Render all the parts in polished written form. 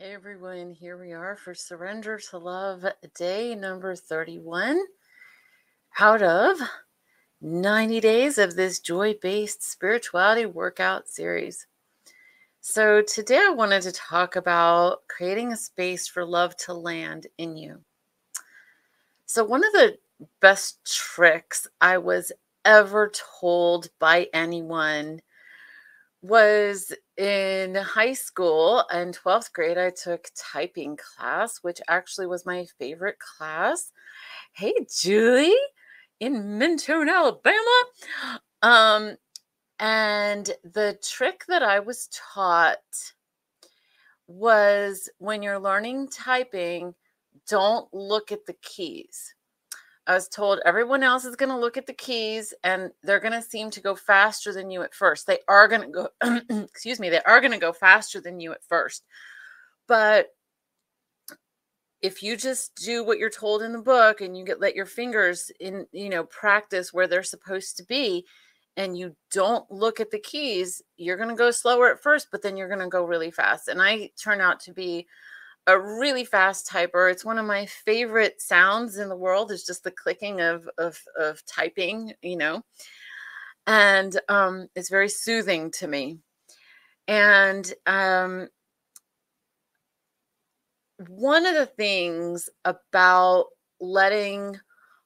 Hey everyone, here we are for Surrender to Love day number 31 out of 90 days of this joy-based spirituality workout series. So today I wanted to talk about creating a space for love to land in you. So one of the best tricks I was ever told by anyone was in high school and 12th grade. I took typing class, which actually was my favorite class. Hey, Julie in Mentone, Alabama. Um, and the trick that I was taught was when you're learning typing, don't look at the keys. I was told everyone else is going to look at the keys and they're going to seem to go faster than you at first. They are going to go, excuse me, they are going to go faster than you at first. But if you just do what you're told in the book and you let your fingers in, practice where they're supposed to be, and you don't look at the keys, you're going to go slower at first, but then you're going to go really fast. And I turn out to be a really fast typer. It's one of my favorite sounds in the world, is just the clicking of typing, and it's very soothing to me. And one of the things about letting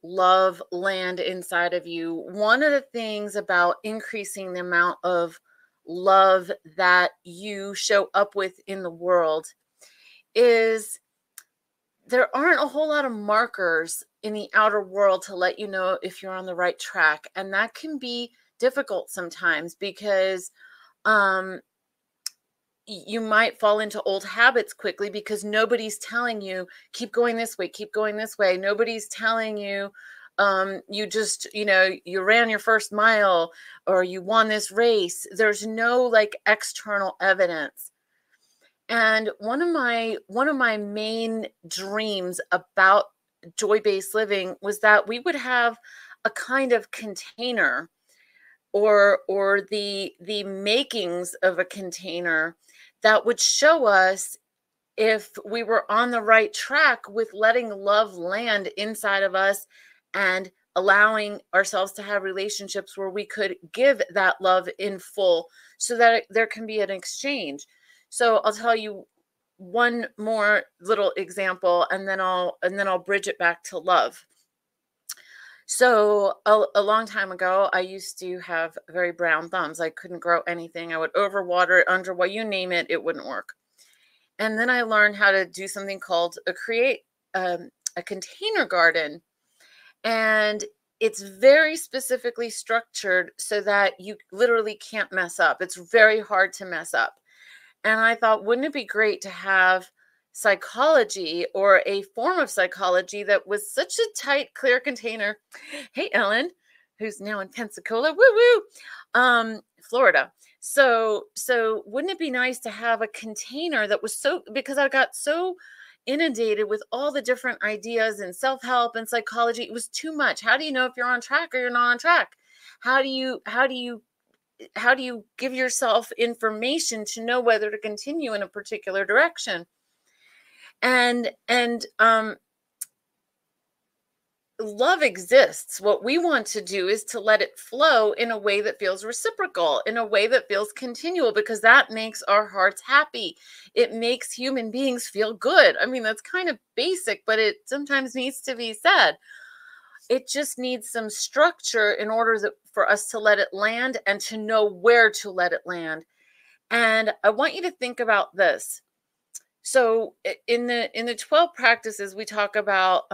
love land inside of you, one of the things about increasing the amount of love that you show up with in the world, is there aren't a whole lot of markers in the outer world to let you know if you're on the right track. And that can be difficult sometimes because you might fall into old habits quickly because nobody's telling you, keep going this way, keep going this way. Nobody's telling you, you just, you ran your first mile or you won this race. There's no like external evidence. And one of my main dreams about joy-based living was that we would have a kind of container or the makings of a container that would show us if we were on the right track with letting love land inside of us and allowing ourselves to have relationships where we could give that love in full so that there can be an exchange. So I'll tell you one more little example, and then I'll bridge it back to love. So a long time ago, I used to have very brown thumbs. I couldn't grow anything. I would overwater it, underwater, you name it, it wouldn't work. And then I learned how to do something called create a container garden. And it's very specifically structured so that you literally can't mess up. It's very hard to mess up. And I thought, wouldn't it be great to have psychology or a form of psychology that was such a tight, clear container? Hey, Ellen, who's now in Pensacola, Florida. So wouldn't it be nice to have a container that was because I got so inundated with all the different ideas and self-help and psychology. It was too much. How do you know if you're on track or you're not on track? How do you give yourself information to know whether to continue in a particular direction? And love exists. What we want to do is to let it flow in a way that feels reciprocal, in a way that feels continual, because that makes our hearts happy. It makes human beings feel good. I mean, that's kind of basic, but it sometimes needs to be said. It just needs some structure in order for us to let it land and to know where to let it land. And I want you to think about this. So in the 12 practices, we talk about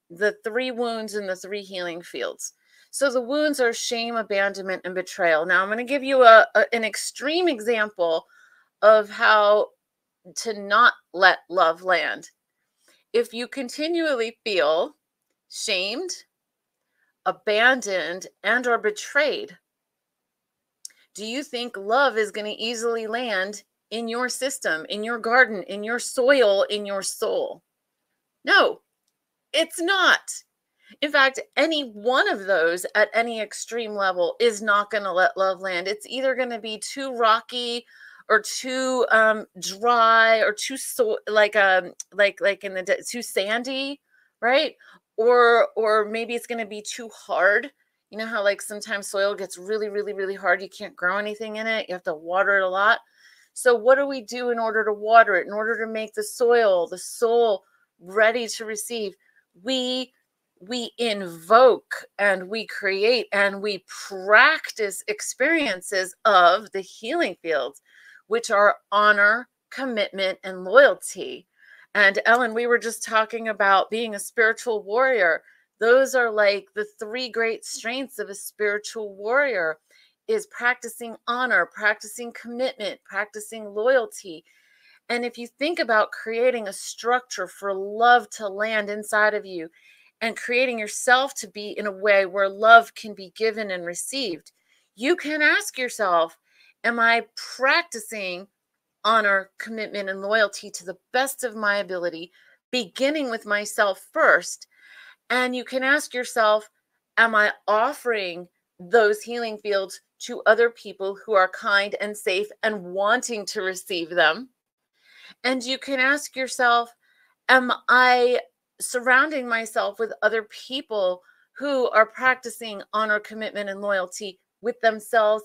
the 3 wounds and the 3 healing fields. So the wounds are shame, abandonment, and betrayal. Now I'm going to give you an extreme example of how to not let love land. If you continually feel shamed, abandoned, and or betrayed, do you think love is going to easily land in your system, in your garden, in your soil, in your soul? No, it's not. In fact, any one of those at any extreme level is not going to let love land. It's either going to be too rocky or too dry, or too like in the too sandy, right? Or maybe it's going to be too hard. You know how like sometimes soil gets really, really, really hard. You can't grow anything in it. You have to water it a lot. So what do we do in order to water it, in order to make the soil, the soul ready to receive? We invoke and we create and we practice experiences of the healing fields, which are honor, commitment, and loyalty. And Ellen, we were just talking about being a spiritual warrior. Those are like the three great strengths of a spiritual warrior: is practicing honor, practicing commitment, practicing loyalty. And if you think about creating a structure for love to land inside of you and creating yourself to be in a way where love can be given and received, you can ask yourself, am I practicing honor, commitment, and loyalty to the best of my ability, beginning with myself first? And you can ask yourself, am I offering those healing fields to other people who are kind and safe and wanting to receive them? And you can ask yourself, am I surrounding myself with other people who are practicing honor, commitment, and loyalty with themselves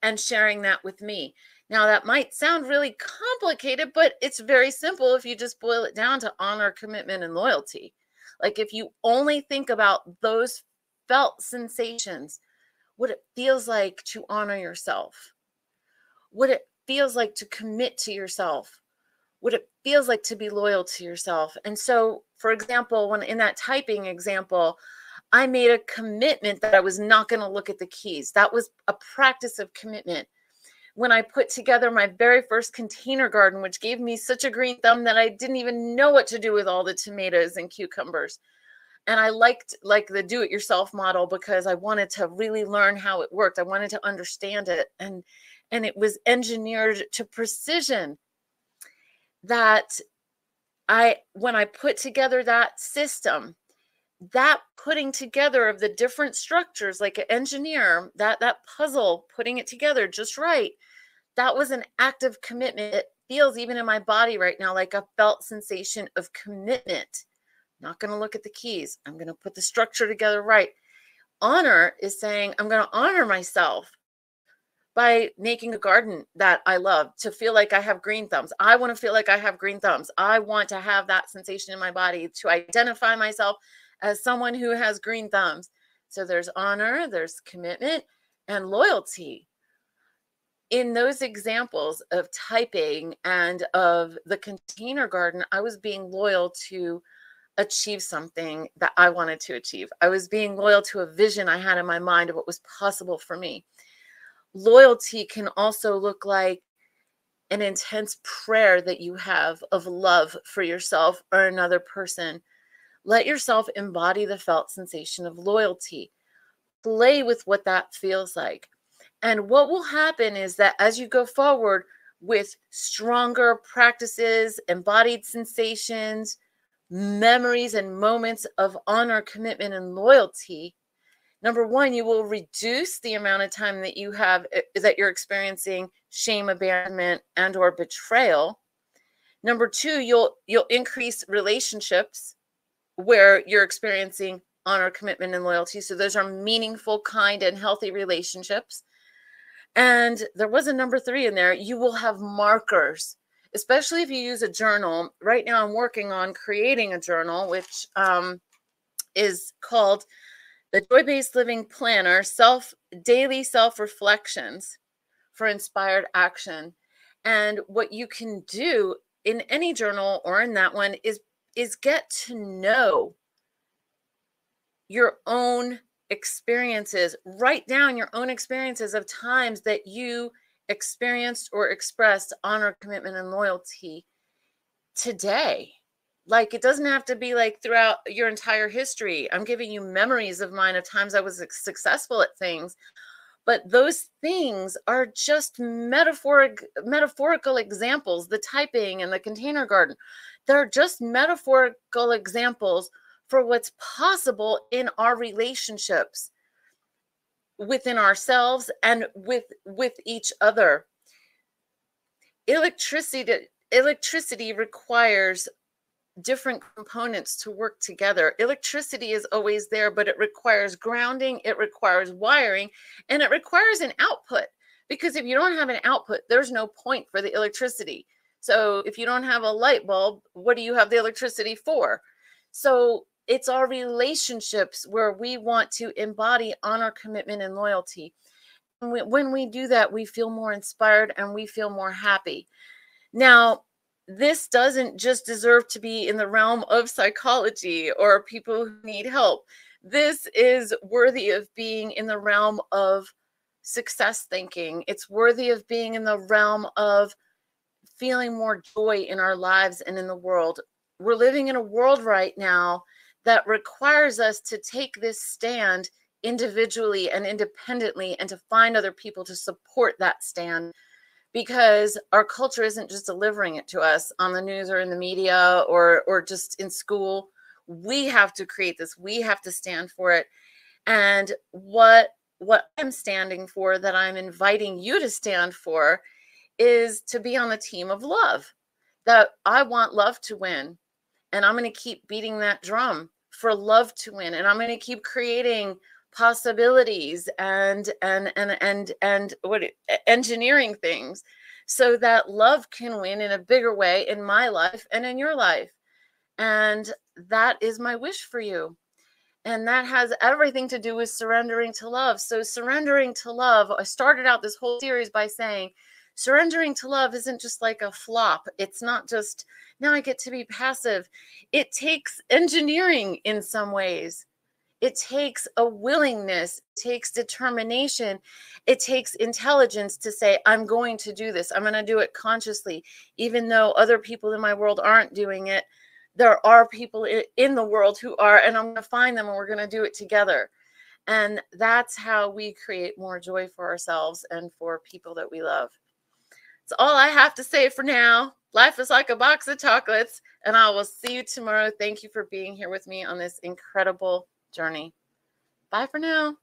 and sharing that with me? Now, that might sound really complicated, but it's very simple if you just boil it down to honor, commitment, and loyalty. Like if you only think about those felt sensations, what it feels like to honor yourself, what it feels like to commit to yourself, what it feels like to be loyal to yourself. And so, for example, when in that typing example, I made a commitment that I was not going to look at the keys. That was a practice of commitment. When I put together my very first container garden, which gave me such a green thumb that I didn't even know what to do with all the tomatoes and cucumbers. And I liked like the do-it-yourself model because I wanted to really learn how it worked. I wanted to understand it. And it was engineered to precision that when I put together that system, that putting together of the different structures, like an engineer, that puzzle, putting it together just right, that was an act of commitment. It feels even in my body right now like a felt sensation of commitment. Not going to look at the keys. I'm going to put the structure together right. Honor is saying I'm going to honor myself by making a garden that I love, to feel like I have green thumbs. I want to feel like I have green thumbs. I want to have that sensation in my body, to identify myself as someone who has green thumbs. So there's honor, there's commitment, and loyalty. In those examples of typing and of the container garden, I was being loyal to achieve something that I wanted to achieve. I was being loyal to a vision I had in my mind of what was possible for me. Loyalty can also look like an intense prayer that you have of love for yourself or another person. Let yourself embody the felt sensation of loyalty. Play with what that feels like. And what will happen is that as you go forward with stronger practices, embodied sensations, memories, and moments of honor, commitment, and loyalty, number one, you will reduce the amount of time that you're experiencing shame, abandonment, and or betrayal. Number two, you'll increase relationships where you're experiencing honor, commitment, and loyalty. So those are meaningful, kind, and healthy relationships. And there was a number three in there. You will have markers, especially if you use a journal. Right now, I'm working on creating a journal, which is called the Joy-Based Living Planner, Daily Self-Reflections for Inspired Action. And what you can do in any journal or in that one is get to know your own experiences. Write down your own experiences of times that you experienced or expressed honor, commitment, and loyalty today. Like, it doesn't have to be like throughout your entire history. I'm giving you memories of mine of times I was successful at things, but those things are just metaphorical examples. The typing and the container garden, they're just metaphorical examples for what's possible in our relationships within ourselves and with each other. electricity requires different components to work together. Electricity is always there, but it requires grounding, it requires wiring, and it requires an output. Because if you don't have an output, there's no point for the electricity. So if you don't have a light bulb, what do you have the electricity for? So it's our relationships where we want to embody honor, commitment, and loyalty. When we do that, we feel more inspired and we feel more happy. Now, this doesn't just deserve to be in the realm of psychology or people who need help. This is worthy of being in the realm of success thinking. It's worthy of being in the realm of feeling more joy in our lives and in the world. We're living in a world right now that requires us to take this stand individually and independently and to find other people to support that stand, because our culture isn't just delivering it to us on the news or in the media or just in school. We have to create this. We have to stand for it. And what I'm standing for, that I'm inviting you to stand for, is to be on the team of love. That I want love to win. And I'm going to keep beating that drum for love to win. And I'm going to keep creating possibilities and engineering things so that love can win in a bigger way in my life and in your life. And that is my wish for you. And that has everything to do with surrendering to love. So surrendering to love, I started out this whole series by saying, surrendering to love isn't just like a flop. It's not just, now I get to be passive. It takes engineering in some ways. It takes a willingness, it takes determination, it takes intelligence to say, I'm going to do this. I'm going to do it consciously. Even though other people in my world aren't doing it, there are people in the world who are, and I'm going to find them and we're going to do it together. And that's how we create more joy for ourselves and for people that we love. That's all I have to say for now. Life is like a box of chocolates, and I will see you tomorrow. Thank you for being here with me on this incredible journey. Bye for now.